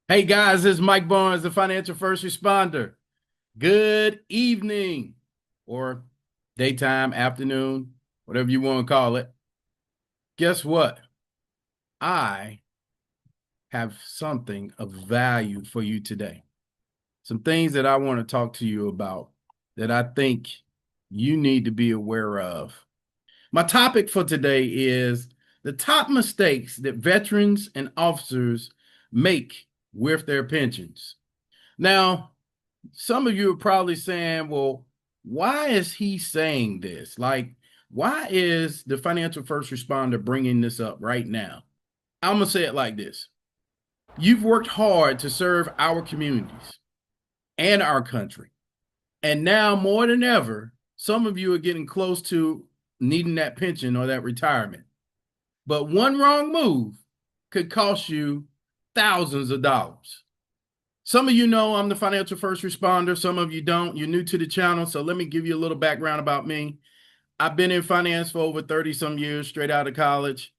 Hey guys, this is Mike Barnes, the financial first responder. Good evening, or daytime, afternoon, whatever you want to call it. Guess what? I have something of value for you today. Some things that I want to talk to you about that I think you need to be aware of. My topic for today is the top mistakes that veterans and officers make with their pensions. Now, some of you are probably saying, well, why is he saying this? Like, why is the financial first responder bringing this up right now? I'm going to say it like this. You've worked hard to serve our communities and our country. And now, more than ever, some of you are getting close to needing that pension or that retirement. But one wrong move could cost you thousands of dollars. Some of you know I'm the financial first responder. Some of you don't. You're new to the channel. So let me give you a little background about me. I've been in finance for over 30 some years, straight out of college.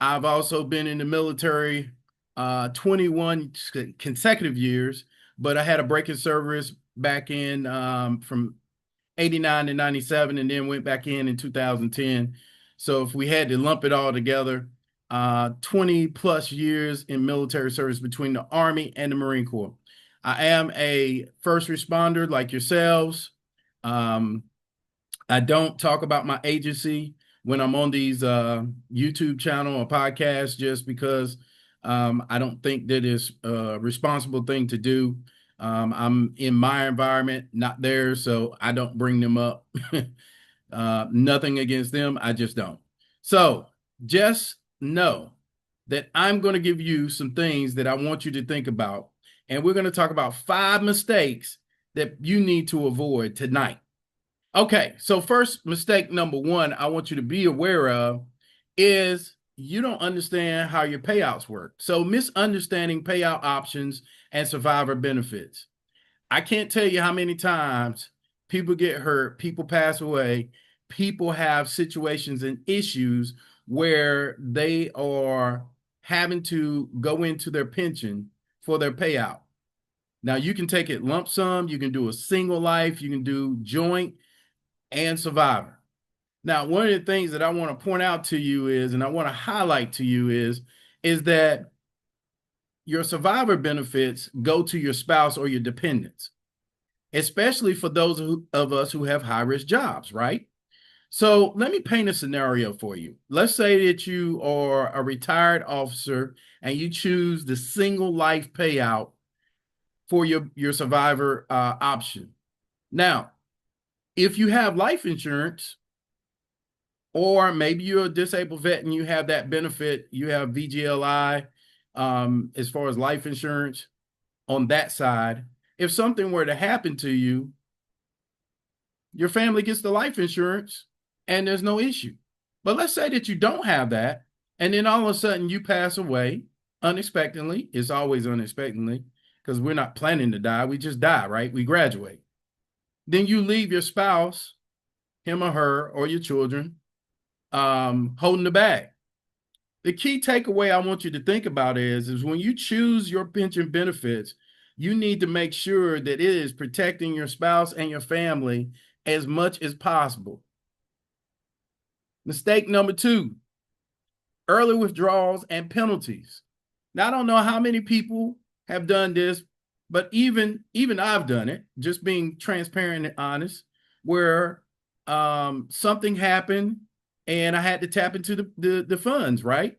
I've also been in the military 21 consecutive years, but I had a break in service back in from 89 to 97 and then went back in 2010. So if we had to lump it all together, 20 plus years in military service between the Army and the Marine Corps. I am a first responder like yourselves. Um, I don't talk about my agency when I'm on these YouTube channel or podcasts just because I don't think that is a responsible thing to do. I'm in my environment, not theirs, so I don't bring them up. Nothing against them, I just don't. So just know that I'm going to give you some things that I want you to think about. And we're going to talk about 5 mistakes that you need to avoid tonight. Okay, so first mistake number 1 I want you to be aware of is you don't understand how your payouts work. So misunderstanding payout options and survivor benefits. I can't tell you how many times people get hurt, people pass away, people have situations and issues where they are having to go into their pension for their payout. Now, you can take it lump sum, you can do a single life, you can do joint and survivor. Now, one of the things that I want to point out to you is, and I want to highlight to you is that your survivor benefits go to your spouse or your dependents, especially for those of us who have high risk jobs, right? So let me paint a scenario for you. Let's say that you are a retired officer and you choose the single life payout for your survivor option. Now, if you have life insurance, or maybe you're a disabled vet and you have that benefit, you have VGLI as far as life insurance on that side. If something were to happen to you, your family gets the life insurance and there's no issue. But let's say that you don't have that, and then all of a sudden you pass away unexpectedly. It's always unexpectedly because we're not planning to die. We just die, right? We graduate. Then you leave your spouse, him or her, or your children, holding the bag. The key takeaway I want you to think about is when you choose your pension benefits, you need to make sure that it is protecting your spouse and your family as much as possible. Mistake number 2, early withdrawals and penalties. Now, I don't know how many people have done this, but even I've done it, just being transparent and honest, where something happened and I had to tap into the funds, right?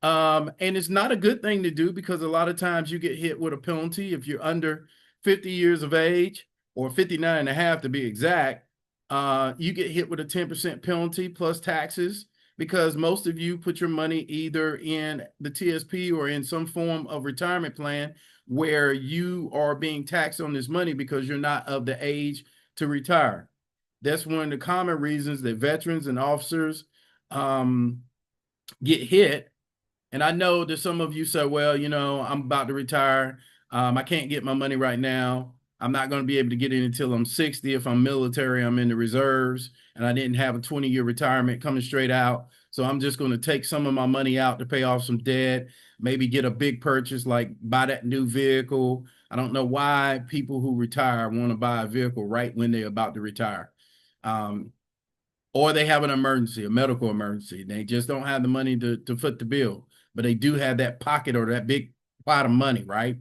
And it's not a good thing to do because a lot of times you get hit with a penalty if you're under 50 years of age, or 59 and a half to be exact. You get hit with a 10% penalty plus taxes because most of you put your money either in the TSP or in some form of retirement plan where you are being taxed on this money because you're not of the age to retire. That's one of the common reasons that veterans and officers get hit. And I know that some of you say, well, I'm about to retire. I can't get my money right now. I'm not going to be able to get it until I'm 60. If I'm military, I'm in the reserves, and I didn't have a 20-year retirement coming straight out. So I'm just going to take some of my money out to pay off some debt, maybe get a big purchase, like buy that new vehicle. I don't know why people who retire want to buy a vehicle right when they're about to retire. Or they have an emergency, a medical emergency. They just don't have the money to foot the bill, but they do have that pocket or that big pot of money, right?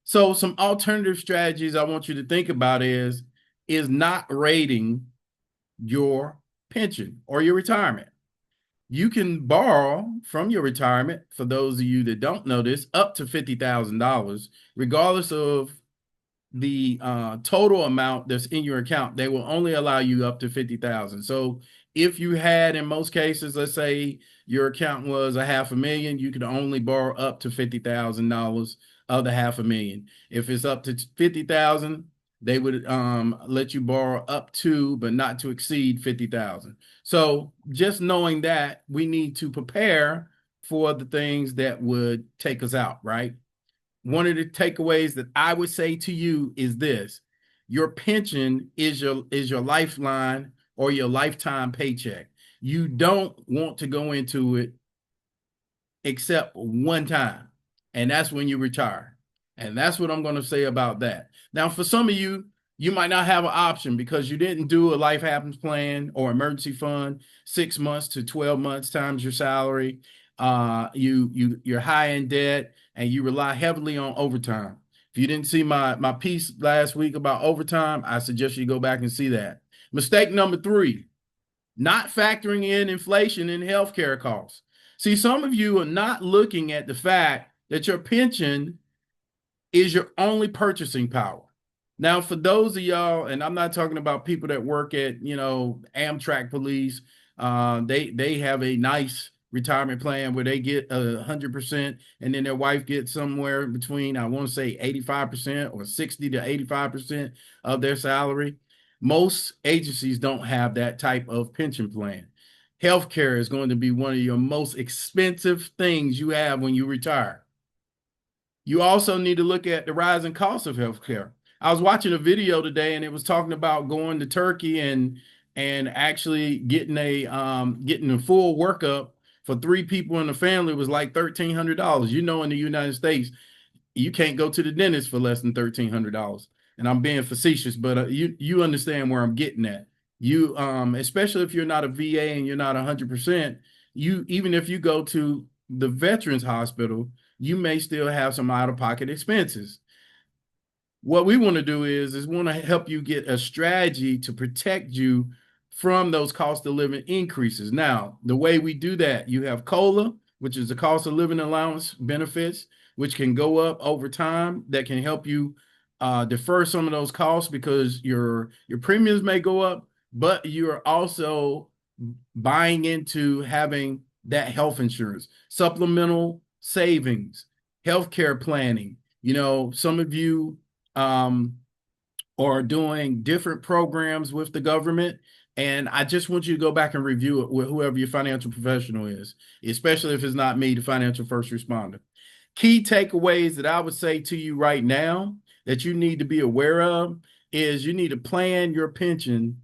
So some alternative strategies I want you to think about is not rating your pension or your retirement. You can borrow from your retirement, for those of you that don't know this, up to $50,000, regardless of the total amount that's in your account. They will only allow you up to 50,000. So if you had, in most cases, let's say your account was $500,000, you could only borrow up to $50,000 of the $500,000. If it's up to 50,000, they would let you borrow up to, but not to exceed 50,000. So just knowing that, we need to prepare for the things that would take us out, right? One of the takeaways that I would say to you is this: your pension is your lifeline or your lifetime paycheck. You don't want to go into it except one time, and that's when you retire. And that's what I'm going to say about that. Now, for some of you, you might not have an option because you didn't do a life happens plan or emergency fund 6 months to 12 months times your salary. You're high in debt and you rely heavily on overtime. If you didn't see my piece last week about overtime, I suggest you go back and see that. Mistake number 3, not factoring in inflation in healthcare costs. See, some of you are not looking at the fact that your pension is your only purchasing power. Now, for those of y'all, and I'm not talking about people that work at, Amtrak police, they have a nice retirement plan where they get 100%, and then their wife gets somewhere between, I want to say 85% or 60 to 85% of their salary. Most agencies don't have that type of pension plan. Healthcare is going to be one of your most expensive things you have when you retire. You also need to look at the rising cost of healthcare. I was watching a video today, and it was talking about going to Turkey and actually getting a full workup for 3 people in the family was like $1,300. In the United States, you can't go to the dentist for less than $1,300. And I'm being facetious, but you understand where I'm getting at. You especially if you're not a VA and you're not 100%, even if you go to the Veterans Hospital, you may still have some out-of-pocket expenses. What we want to do is want to help you get a strategy to protect you from those cost of living increases. Now, the way we do that, you have COLA, which is the cost of living allowance benefits, which can go up over time. That can help you defer some of those costs because your premiums may go up, but you're also buying into having that health insurance, supplemental savings, healthcare planning. Some of you or doing different programs with the government. And I just want you to go back and review it with whoever your financial professional is, especially if it's not me, the financial first responder. Key takeaways that I would say to you right now that you need to be aware of is you need to plan your pension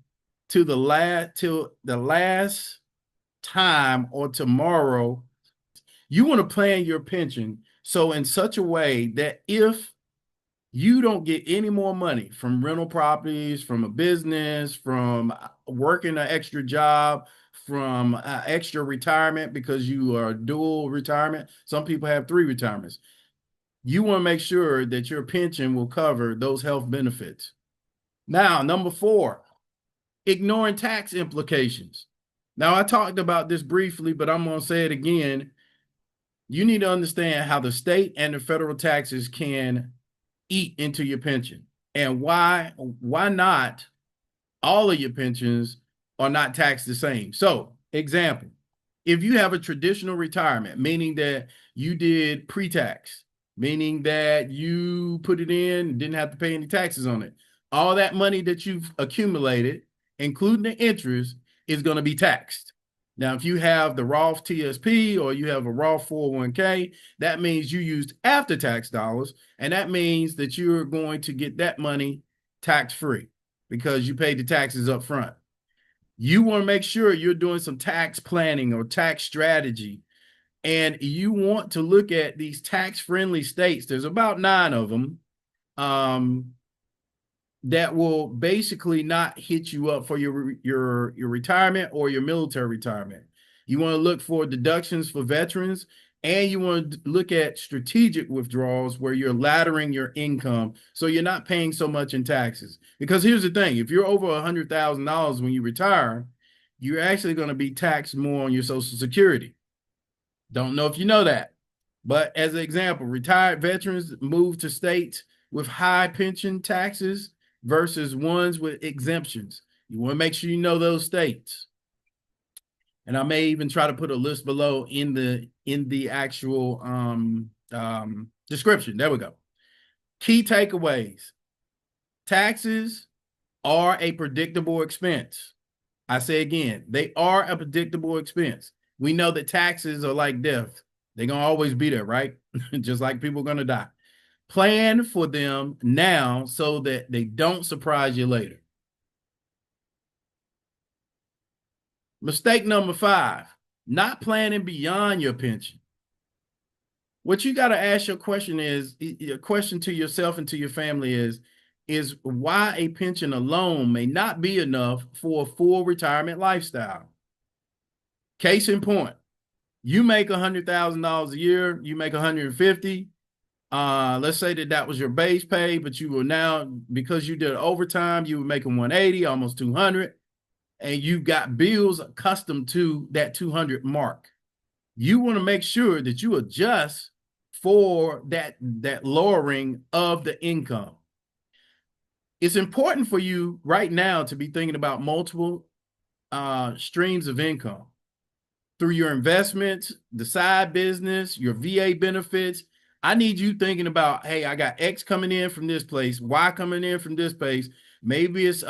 till the last time or tomorrow. You want to plan your pension so in such a way that if you don't get any more money from rental properties, from a business, from working an extra job, from extra retirement because you are dual retirement. Some people have 3 retirements. You want to make sure that your pension will cover those health benefits. Now, number 4, ignoring tax implications. Now, I talked about this briefly, but I'm going to say it again. You need to understand how the state and the federal taxes can eat into your pension and why not all of your pensions are not taxed the same. So, example, if you have a traditional retirement, meaning that you did pre-tax, meaning that you put it in and didn't have to pay any taxes on it, all that money that you've accumulated, including the interest, is going to be taxed. Now, if you have the Roth TSP or you have a Roth 401k, that means you used after-tax dollars, and that means that you're going to get that money tax-free because you paid the taxes up front. You want to make sure you're doing some tax planning or tax strategy, and you want to look at these tax-friendly states. There's about 9 of them that will basically not hit you up for your retirement or your military retirement. You want to look for deductions for veterans, and you want to look at strategic withdrawals where you're laddering your income so you're not paying so much in taxes. Because here's the thing, if you're over $100,000 when you retire, you're actually going to be taxed more on your Social Security. Don't know if you know that. But as an example, retired veterans move to states with high pension taxes versus ones with exemptions. You want to make sure you know those states. And I may even try to put a list below in the actual description. There we go. Key takeaways. Taxes are a predictable expense. I say again, they are a predictable expense. We know that taxes are like death. They're going to always be there, right? Just like people are going to die. Plan for them now so that they don't surprise you later. Mistake number 5, not planning beyond your pension. What you got to ask your question to yourself and to your family is why a pension alone may not be enough for a full retirement lifestyle. Case in point, you make $100,000 a year, you make 150. Let's say that was your base pay, but you will now, because you did overtime, you were making 180, almost 200, and you've got bills accustomed to that 200 mark. You want to make sure that you adjust for that lowering of the income. It's important for you right now to be thinking about multiple streams of income through your investments, the side business, your VA benefits. I need you thinking about, hey, I got X coming in from this place, Y coming in from this place. Maybe it's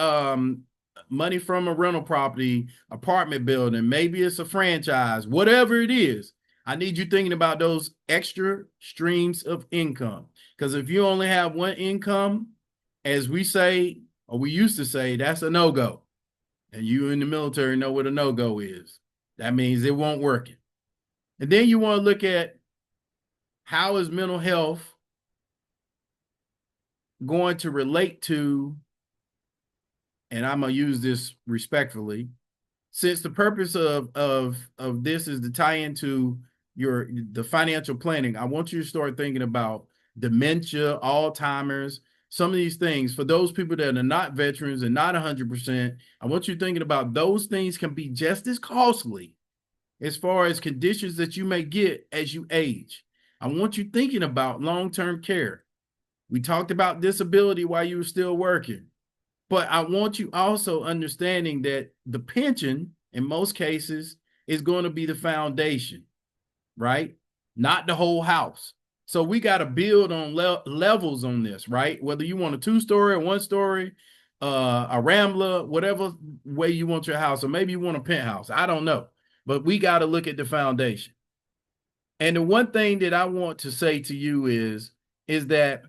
money from a rental property, apartment building. Maybe it's a franchise, whatever it is. I need you thinking about those extra streams of income. Because if you only have one income, as we say, or we used to say, that's a no-go. And you in the military know what a no-go is. That means it won't work. And then you want to look at how is mental health going to relate to, and I'm going to use this respectfully, since the purpose of this is to tie into the financial planning. I want you to start thinking about dementia, Alzheimer's, some of these things. For those people that are not veterans and not 100%, I want you thinking about those things can be just as costly as far as conditions that you may get as you age. I want you thinking about long-term care. We talked about disability while you were still working, but I want you also understanding that the pension, in most cases, is going to be the foundation, right? Not the whole house. So we got to build on levels on this, right? Whether you want a 2-story or 1-story, a Rambler, whatever way you want your house, or maybe you want a penthouse. I don't know, but we got to look at the foundation. And the one thing that I want to say to you is that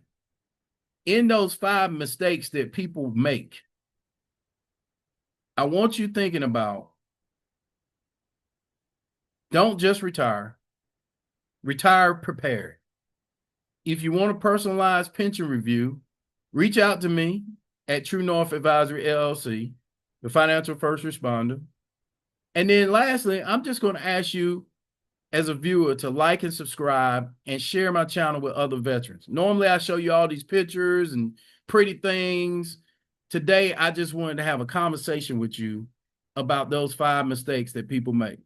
in those 5 mistakes that people make, I want you thinking about, don't just retire prepared. If you want a personalized pension review, reach out to me at True North Advisory LLC, the financial first responder. And then lastly, I'm just going to ask you as a viewer to like and subscribe and share my channel with other veterans. Normally I show you all these pictures and pretty things. Today, I just wanted to have a conversation with you about those 5 mistakes that people make.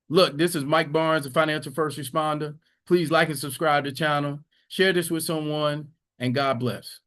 Look, this is Mike Barnes, the financial first responder. Please like and subscribe to the channel. Share this with someone, and God bless.